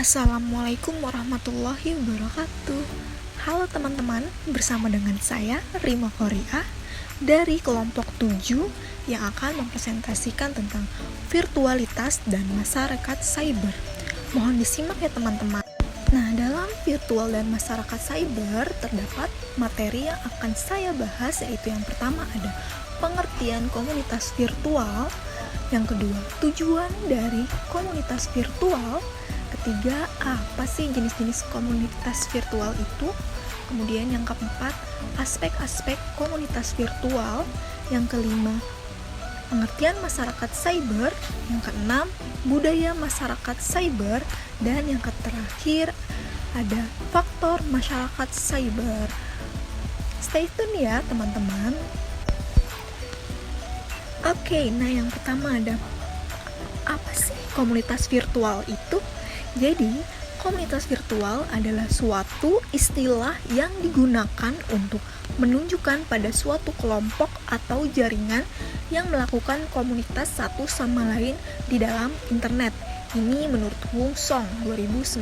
Assalamualaikum warahmatullahi wabarakatuh. Halo teman-teman, bersama dengan saya Rima Korea dari kelompok 7 yang akan mempresentasikan tentang virtualitas dan masyarakat cyber. Mohon disimak ya teman-teman. Nah, dalam virtual dan masyarakat cyber terdapat materi yang akan saya bahas, yaitu yang pertama ada pengertian komunitas virtual, yang kedua tujuan dari komunitas virtual, ketiga apa sih jenis-jenis komunitas virtual itu, kemudian yang keempat aspek-aspek komunitas virtual, yang kelima pengertian masyarakat cyber, yang keenam budaya masyarakat cyber, dan yang terakhir ada faktor masyarakat cyber. Stay tune ya teman-teman. Oke, nah yang pertama ada apa sih komunitas virtual itu? Jadi, komunitas virtual adalah suatu istilah yang digunakan untuk menunjukkan pada suatu kelompok atau jaringan yang melakukan komunitas satu sama lain di dalam internet. Ini menurut Wung Song 2019.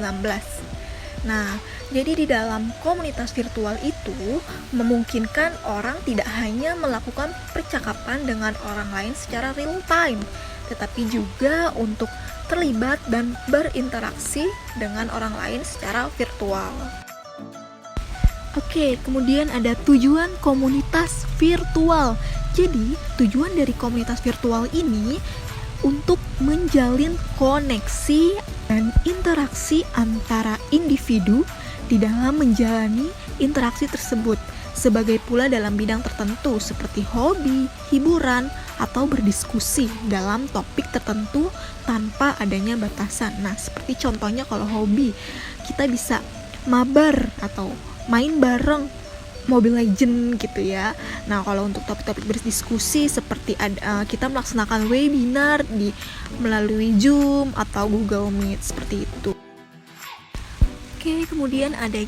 Nah, jadi di dalam komunitas virtual itu memungkinkan orang tidak hanya melakukan percakapan dengan orang lain secara real time, tetapi juga untuk terlibat dan berinteraksi dengan orang lain secara virtual. Oke, kemudian ada tujuan komunitas virtual. Jadi, tujuan dari komunitas virtual ini untuk menjalin koneksi dan interaksi antara individu di dalam menjalani interaksi tersebut, sebagai pula dalam bidang tertentu seperti hobi, hiburan, atau berdiskusi dalam topik tertentu tanpa adanya batasan. Nah, seperti contohnya kalau hobi, kita bisa mabar atau main bareng Mobile Legend gitu ya. Nah, kalau untuk topik-topik berdiskusi seperti kita melaksanakan webinar melalui Zoom atau Google Meet seperti itu. Oke, kemudian ada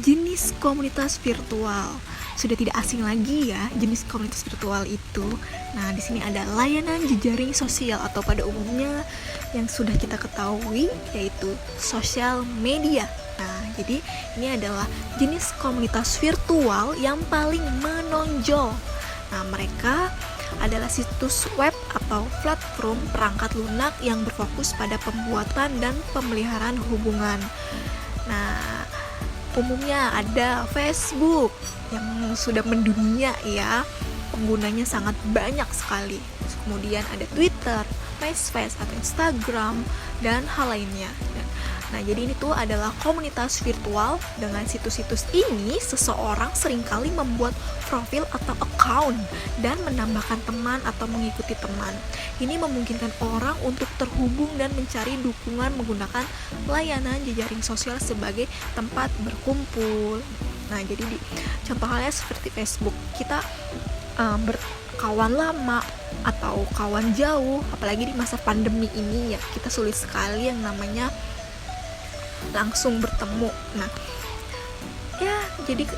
jenis komunitas virtual. Sudah tidak asing lagi ya jenis komunitas virtual itu. Nah, di sini ada layanan jejaring sosial atau pada umumnya yang sudah kita ketahui yaitu sosial media. Nah, jadi ini adalah jenis komunitas virtual yang paling menonjol. Nah, mereka adalah situs web atau platform perangkat lunak yang berfokus pada pembuatan dan pemeliharaan hubungan. Nah, umumnya ada Facebook yang sudah mendunia ya, penggunanya sangat banyak sekali. Kemudian ada Twitter, MySpace atau Instagram, dan hal lainnya. Nah, jadi ini tuh adalah komunitas virtual. Dengan situs-situs ini, seseorang seringkali membuat profil atau account dan menambahkan teman atau mengikuti teman. Ini memungkinkan orang untuk terhubung dan mencari dukungan menggunakan layanan jejaring sosial sebagai tempat berkumpul. Nah, jadi contoh halnya seperti Facebook, kita berkawan lama atau kawan jauh, apalagi di masa pandemi ini ya, kita sulit sekali yang namanya langsung bertemu. Nah, ya jadi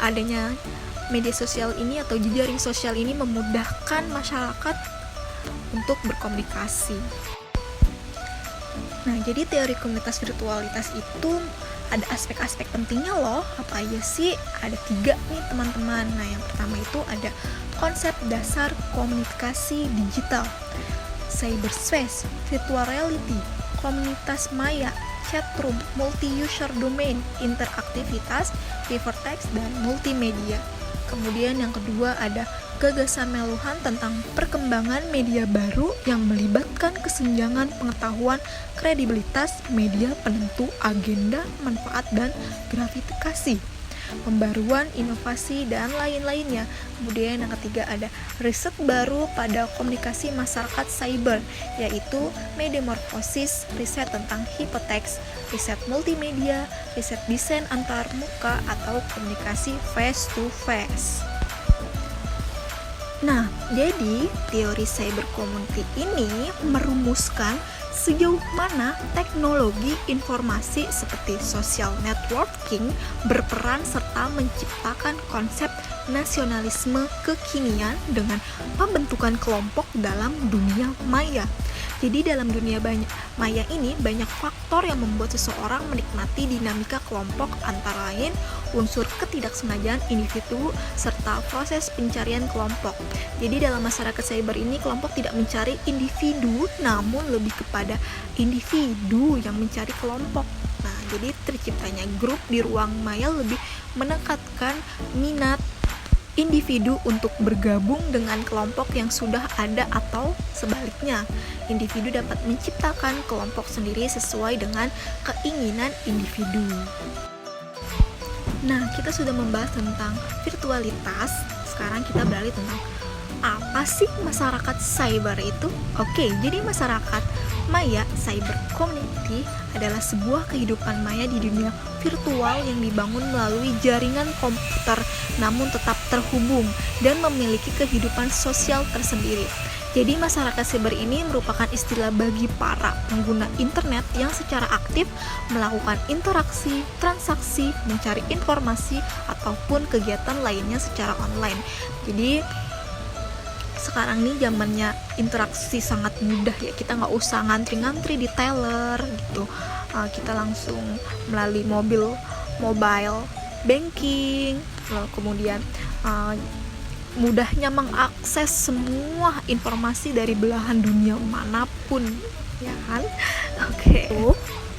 adanya media sosial ini atau jejaring sosial ini memudahkan masyarakat untuk berkomunikasi. Nah, jadi teori komunitas virtualitas itu ada aspek-aspek pentingnya loh. Apa aja sih? Ada 3 nih teman-teman. Nah, yang pertama itu ada konsep dasar komunikasi digital, cyberspace, virtual reality, komunitas maya, chatroom, multi-user domain, interaktivitas, hypertext, dan multimedia. Kemudian yang kedua ada gagasan meluhan tentang perkembangan media baru yang melibatkan kesenjangan pengetahuan, kredibilitas, media penentu, agenda, manfaat, dan gratifikasi, pembaruan, inovasi, dan lain-lainnya. Kemudian yang ketiga ada riset baru pada komunikasi masyarakat cyber, yaitu metamorfosis, riset tentang hypertext, riset multimedia, riset desain antar muka atau komunikasi face to face. Nah, jadi teori cyber community ini merumuskan sejauh mana teknologi informasi seperti social networking berperan serta menciptakan konsep nasionalisme kekinian dengan pembentukan kelompok dalam dunia maya. Jadi dalam dunia maya ini banyak faktor yang membuat seseorang menikmati dinamika kelompok, antara lain unsur ketidaksengajaan individu serta proses pencarian kelompok. Jadi dalam masyarakat cyber ini kelompok tidak mencari individu, namun lebih kepada individu yang mencari kelompok. Nah, jadi terciptanya grup di ruang maya lebih meningkatkan minat individu untuk bergabung dengan kelompok yang sudah ada, atau sebaliknya, individu dapat menciptakan kelompok sendiri sesuai dengan keinginan individu. Nah, kita sudah membahas tentang virtualitas. Sekarang kita beralih tentang apa sih masyarakat cyber itu? Oke, jadi masyarakat maya cyber community adalah sebuah kehidupan maya di dunia virtual yang dibangun melalui jaringan komputer namun tetap terhubung dan memiliki kehidupan sosial tersendiri. Jadi masyarakat cyber ini merupakan istilah bagi para pengguna internet yang secara aktif melakukan interaksi, transaksi, mencari informasi, ataupun kegiatan lainnya secara online. Jadi sekarang nih zamannya interaksi sangat mudah ya, kita nggak usah ngantri-ngantri di teller gitu, kita langsung melalui mobile banking, kemudian mudahnya mengakses semua informasi dari belahan dunia manapun, ya kan? Oke.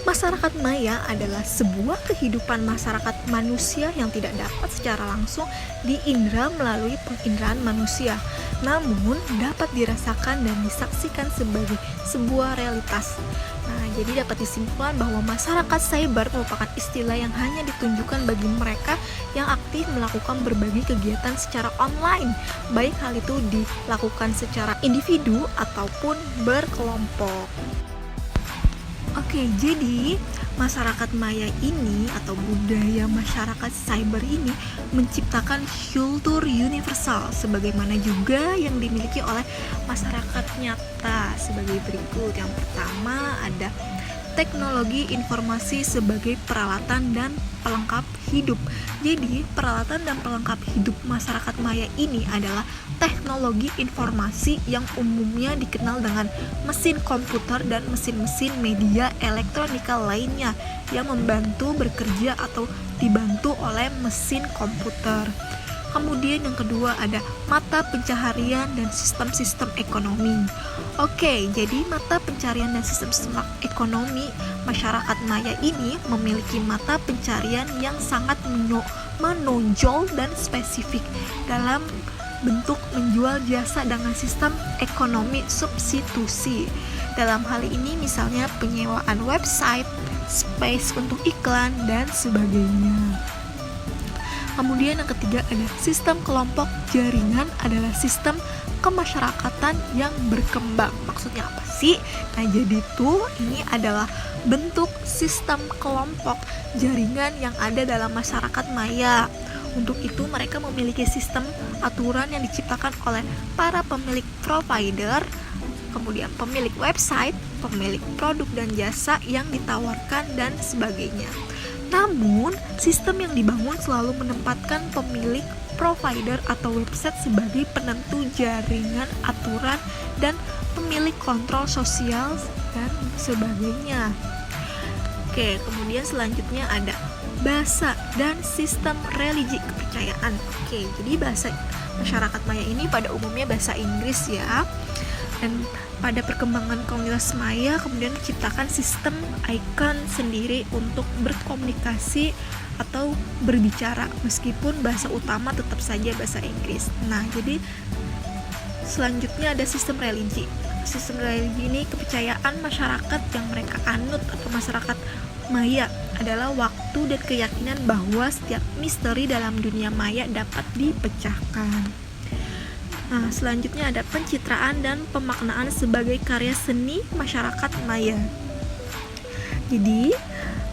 Masyarakat maya adalah sebuah kehidupan masyarakat manusia yang tidak dapat secara langsung diindra melalui penginderaan manusia, namun dapat dirasakan dan disaksikan sebagai sebuah realitas. Nah, jadi dapat disimpulkan bahwa masyarakat cyber merupakan istilah yang hanya ditunjukkan bagi mereka yang aktif melakukan berbagai kegiatan secara online, baik hal itu dilakukan secara individu ataupun berkelompok. Oke, jadi masyarakat maya ini atau budaya masyarakat cyber ini menciptakan kultur universal sebagaimana juga yang dimiliki oleh masyarakat nyata sebagai berikut. Yang pertama ada teknologi informasi sebagai peralatan dan pelengkap hidup. Jadi peralatan dan pelengkap hidup masyarakat maya ini adalah teknologi informasi yang umumnya dikenal dengan mesin komputer dan mesin-mesin media elektronika lainnya yang membantu bekerja atau dibantu oleh mesin komputer. Kemudian yang kedua ada mata pencaharian dan sistem-sistem ekonomi. Oke, jadi mata pencarian dan sistem-sistem ekonomi masyarakat maya ini memiliki mata pencarian yang sangat menonjol dan spesifik dalam bentuk menjual jasa dengan sistem ekonomi substitusi. Dalam hal ini misalnya penyewaan website, space untuk iklan, dan sebagainya. Kemudian yang ketiga ada sistem kelompok jaringan adalah sistem kemasyarakatan yang berkembang. Maksudnya apa sih? Nah, jadi ini adalah bentuk sistem kelompok jaringan yang ada dalam masyarakat maya. Untuk itu mereka memiliki sistem aturan yang diciptakan oleh para pemilik provider, kemudian pemilik website, pemilik produk dan jasa yang ditawarkan, dan sebagainya. Namun, sistem yang dibangun selalu menempatkan pemilik provider atau website sebagai penentu jaringan aturan dan pemilik kontrol sosial dan sebagainya. Oke, kemudian selanjutnya ada bahasa dan sistem religi kepercayaan. Oke, jadi bahasa masyarakat maya ini pada umumnya bahasa Inggris ya. Dan pada perkembangan komunitas maya kemudian menciptakan sistem icon sendiri untuk berkomunikasi atau berbicara meskipun bahasa utama tetap saja bahasa Inggris. Nah, jadi selanjutnya ada sistem religi. Sistem religi ini kepercayaan masyarakat yang mereka anut atau masyarakat maya adalah waktu dan keyakinan bahwa setiap misteri dalam dunia maya dapat dipecahkan. Nah, selanjutnya ada pencitraan dan pemaknaan sebagai karya seni masyarakat maya. Jadi,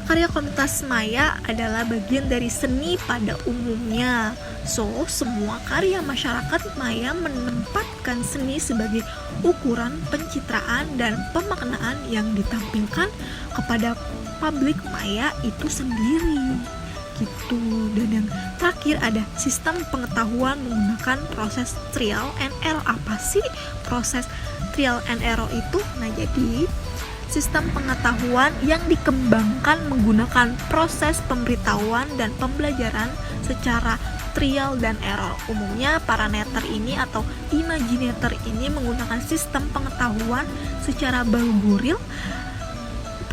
karya komunitas maya adalah bagian dari seni pada umumnya. So, semua karya masyarakat maya menempatkan seni sebagai ukuran pencitraan dan pemaknaan yang ditampilkan kepada publik maya itu sendiri. Gitu. Dan yang terakhir ada sistem pengetahuan menggunakan proses trial and error. Apa sih proses trial and error itu, nah jadi sistem pengetahuan yang dikembangkan menggunakan proses pemberitahuan dan pembelajaran secara trial dan error. Umumnya parameter ini atau imaginator ini menggunakan sistem pengetahuan secara balburil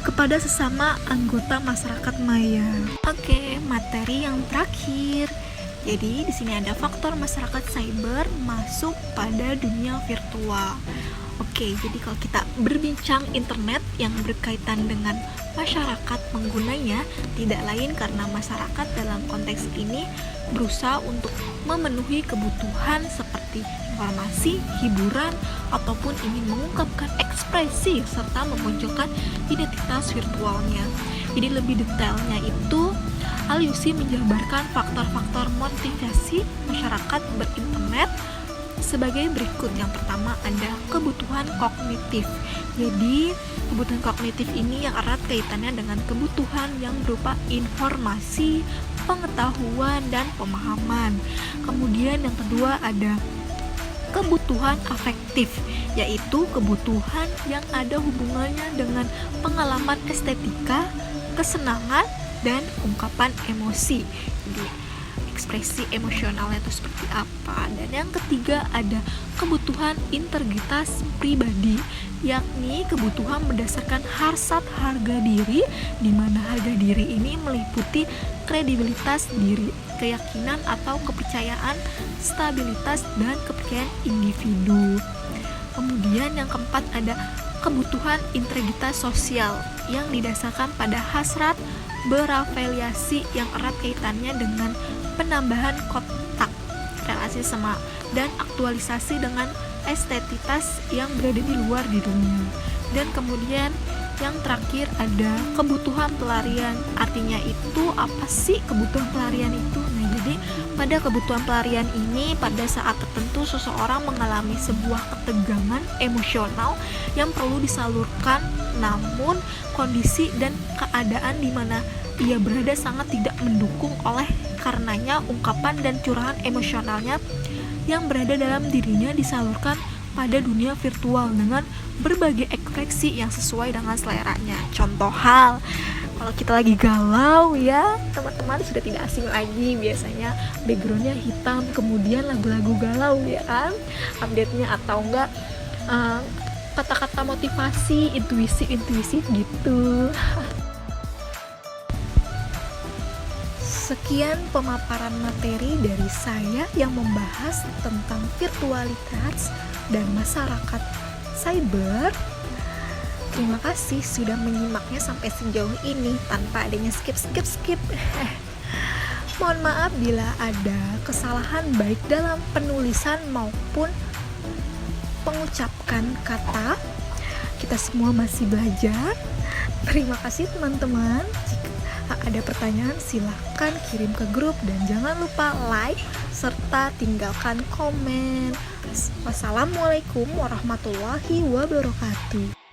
kepada sesama anggota masyarakat maya. Oke, materi yang terakhir. Jadi di sini ada faktor masyarakat cyber masuk pada dunia virtual. Oke, jadi kalau kita berbincang internet yang berkaitan dengan masyarakat penggunanya, tidak lain karena masyarakat dalam konteks ini berusaha untuk memenuhi kebutuhan seperti informasi, hiburan, ataupun ingin mengungkapkan ekspresi serta memunculkan identitas virtualnya. Jadi lebih detailnya itu, Al-Yusi menjabarkan faktor-faktor motivasi masyarakat berinternet sebagai berikut. Yang pertama ada kebutuhan kognitif. Jadi kebutuhan kognitif ini yang erat kaitannya dengan kebutuhan yang berupa informasi, pengetahuan, dan pemahaman. Kemudian yang kedua ada kebutuhan afektif, yaitu kebutuhan yang ada hubungannya dengan pengalaman estetika, kesenangan, dan ungkapan emosi. Jadi ekspresi emosionalnya itu seperti apa. Dan yang ketiga ada kebutuhan integritas pribadi, yakni kebutuhan berdasarkan hasrat harga diri, di mana harga diri ini meliputi kredibilitas diri, keyakinan atau kepercayaan, stabilitas, dan kepercayaan individu. Kemudian yang keempat ada kebutuhan integritas sosial yang didasarkan pada hasrat berafiliasi yang erat kaitannya dengan penambahan kontak relasi sama dan aktualisasi dengan estetitas yang berada di luar di dunia. Dan kemudian yang terakhir ada kebutuhan pelarian. Artinya itu apa sih kebutuhan pelarian itu? Nah, jadi pada kebutuhan pelarian ini pada saat tertentu seseorang mengalami sebuah ketegangan emosional yang perlu disalurkan, namun kondisi dan keadaan di mana ia berada sangat tidak mendukung, oleh karenanya ungkapan dan curahan emosionalnya yang berada dalam dirinya disalurkan pada dunia virtual dengan berbagai ekspresi yang sesuai dengan seleranya. Contoh hal, kalau kita lagi galau ya, teman-teman sudah tidak asing lagi, biasanya backgroundnya hitam, kemudian lagu-lagu galau ya kan, update-nya atau enggak kata-kata motivasi, intuisi gitu. Sekian pemaparan materi dari saya yang membahas tentang virtualitas dan masyarakat cyber. Terima kasih sudah menyimaknya sampai sejauh ini tanpa adanya skip. Mohon maaf bila ada kesalahan baik dalam penulisan maupun pengucapkan kata. Kita semua masih belajar. Terima kasih teman-teman. Jika ada pertanyaan silahkan kirim ke grup dan jangan lupa like serta tinggalkan komen. Wassalamualaikum warahmatullahi wabarakatuh.